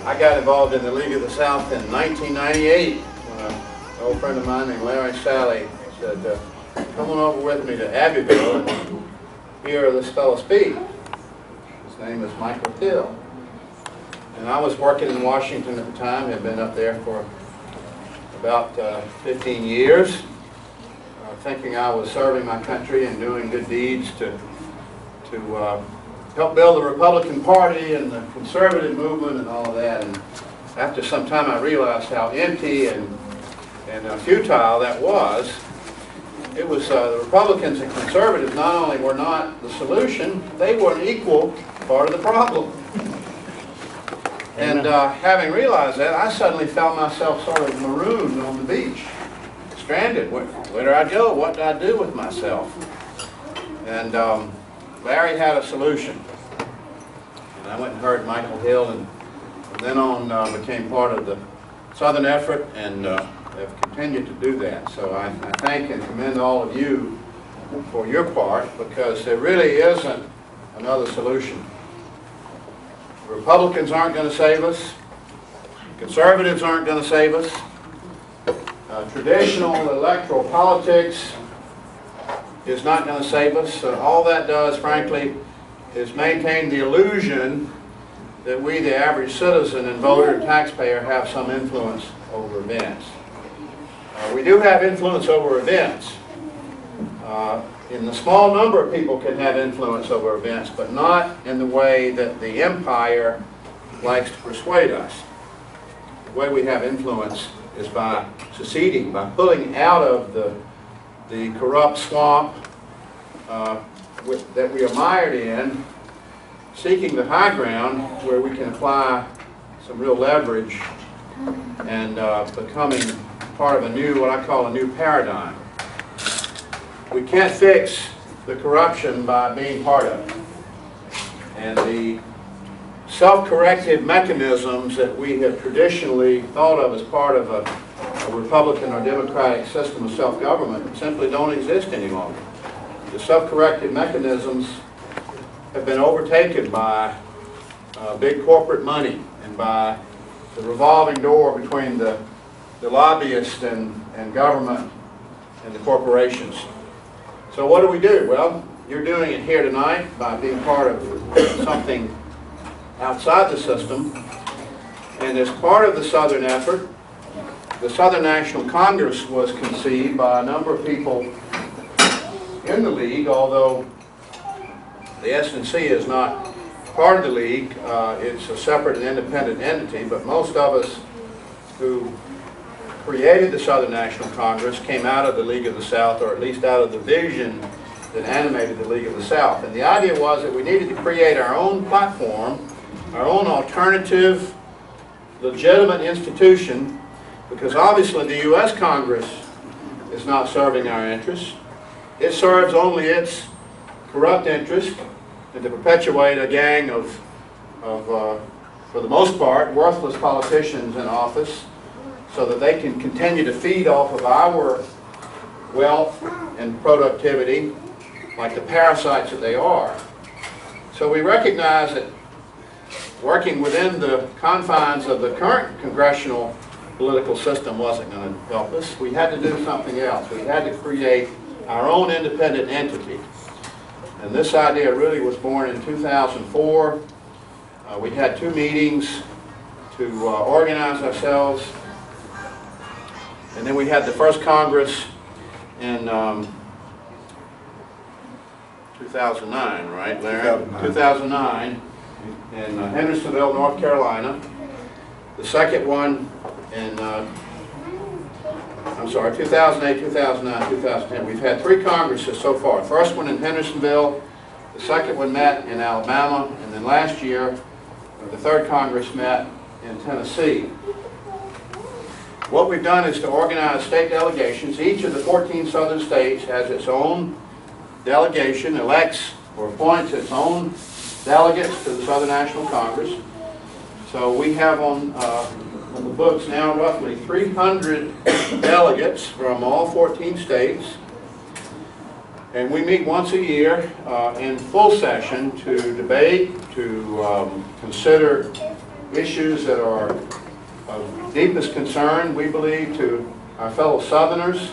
I got involved in the League of the South in 1998 when an old friend of mine named Larry Sally said, come on over with me to Abbeville and hear this fellow speak. His name is Michael Hill. And I was working in Washington at the time, had been up there for about 15 years, thinking I was serving my country and doing good deeds to help build the Republican Party and the conservative movement and all of that. And after some time I realized how empty and futile that was. It was the Republicans and conservatives not only were not the solution, they were an equal part of the problem. And having realized that, I suddenly found myself sort of marooned on the beach, stranded. Where do I go? What do I do with myself? And Larry had a solution. And I went and heard Michael Hill, and from then on became part of the Southern effort, and have continued to do that. So I thank and commend all of you for your part, because there really isn't another solution. The Republicans aren't going to save us. Conservatives aren't going to save us. Traditional electoral politics is not going to save us. All that does, frankly, is maintain the illusion that we, the average citizen and voter and taxpayer, have some influence over events. We do have influence over events. In the small number of people can have influence over events, but not in the way that the empire likes to persuade us. The way we have influence is by seceding, by pulling out of the corrupt swamp that we are mired in, seeking the high ground where we can apply some real leverage and becoming part of a new, what I call a new paradigm. We can't fix the corruption by being part of it. And the self-corrective mechanisms that we have traditionally thought of as part of a Republican or Democratic system of self-government simply don't exist any longer. The self-corrective mechanisms have been overtaken by big corporate money and by the revolving door between the lobbyists and government and the corporations. So what do? Well, you're doing it here tonight by being part of something outside the system. And as part of the Southern effort, the Southern National Congress was conceived by a number of people in the League, although the S&C is not part of the League. It's a separate and independent entity, but most of us who created the Southern National Congress came out of the League of the South, or at least out of the vision that animated the League of the South. And the idea was that we needed to create our own platform, our own alternative, legitimate institution, because obviously the U.S. Congress is not serving our interests. It serves only its corrupt interest and to perpetuate a gang of for the most part, worthless politicians in office, so that they can continue to feed off of our wealth and productivity like the parasites that they are. So we recognize that working within the confines of the current congressional political system wasn't going to help us. We had to do something else. We had to create our own independent entity. And this idea really was born in 2004. We had 2 meetings to organize ourselves. And then we had the first Congress in 2009, right, Larry? 2009 in Hendersonville, North Carolina. The second one in, 2008, 2009, 2010. We've had 3 Congresses so far. First one in Hendersonville, the second one met in Alabama, and then last year, the 3rd Congress met in Tennessee. What we've done is to organize state delegations. Each of the 14 southern states has its own delegation, elects or appoints its own delegates to the Southern National Congress. So we have on the books now roughly 300 delegates from all 14 states. And we meet once a year in full session to debate, to consider issues that are of deepest concern, we believe, to our fellow Southerners,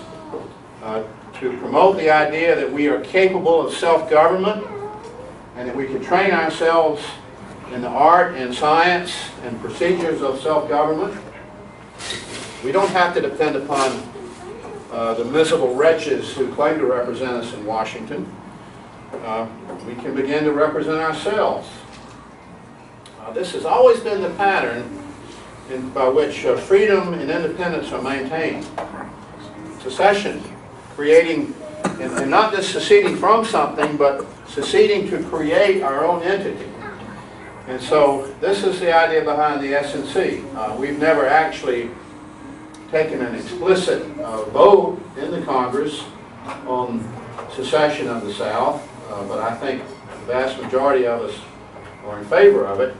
to promote the idea that we are capable of self-government and that we can train ourselves in the art and science and procedures of self-government. We don't have to depend upon the miserable wretches who claim to represent us in Washington. We can begin to represent ourselves. This has always been the pattern by which freedom and independence are maintained. Secession, creating, and not just seceding from something, but seceding to create our own entity. And so this is the idea behind the S&C. We've never actually taken an explicit vote in the Congress on secession of the South, but I think the vast majority of us are in favor of it.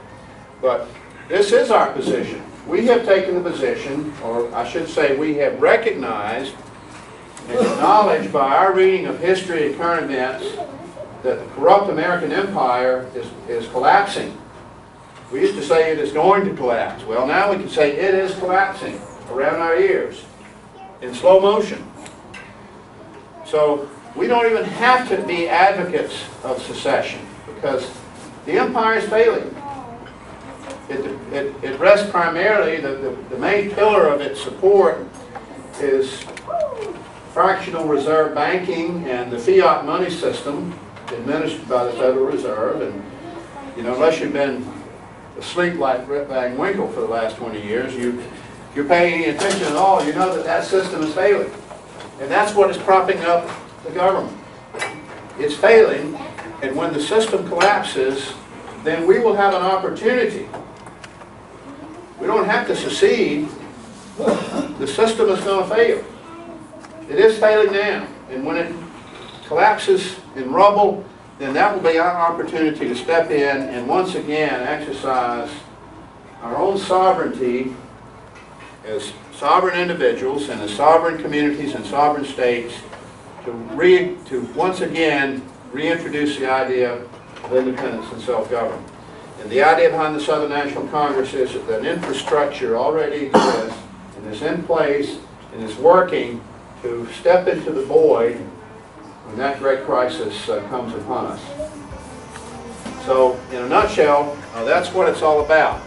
But this is our position. We have taken the position, or I should say we have recognized and acknowledged by our reading of history and current events that the corrupt American empire is collapsing. We used to say it is going to collapse. Well, now we can say it is collapsing around our ears in slow motion. So we don't even have to be advocates of secession because the empire is failing. It rests primarily, the main pillar of its support is fractional reserve banking and the fiat money system administered by the Federal Reserve. And you know, unless you've been asleep like Rip Van Winkle for the last 20 years, you're paying any attention at all, you know that that system is failing. And that's what is propping up the government. It's failing, and when the system collapses, then we will have an opportunity. We don't have to secede. The system is going to fail. It is failing now, and when it collapses in rubble, then that will be our opportunity to step in and once again exercise our own sovereignty as sovereign individuals and as sovereign communities and sovereign states to once again reintroduce the idea of independence and self-government. And the idea behind the Southern National Congress is that an infrastructure already exists and is in place and is working to step into the void when that great crisis comes upon us. So, in a nutshell, that's what it's all about.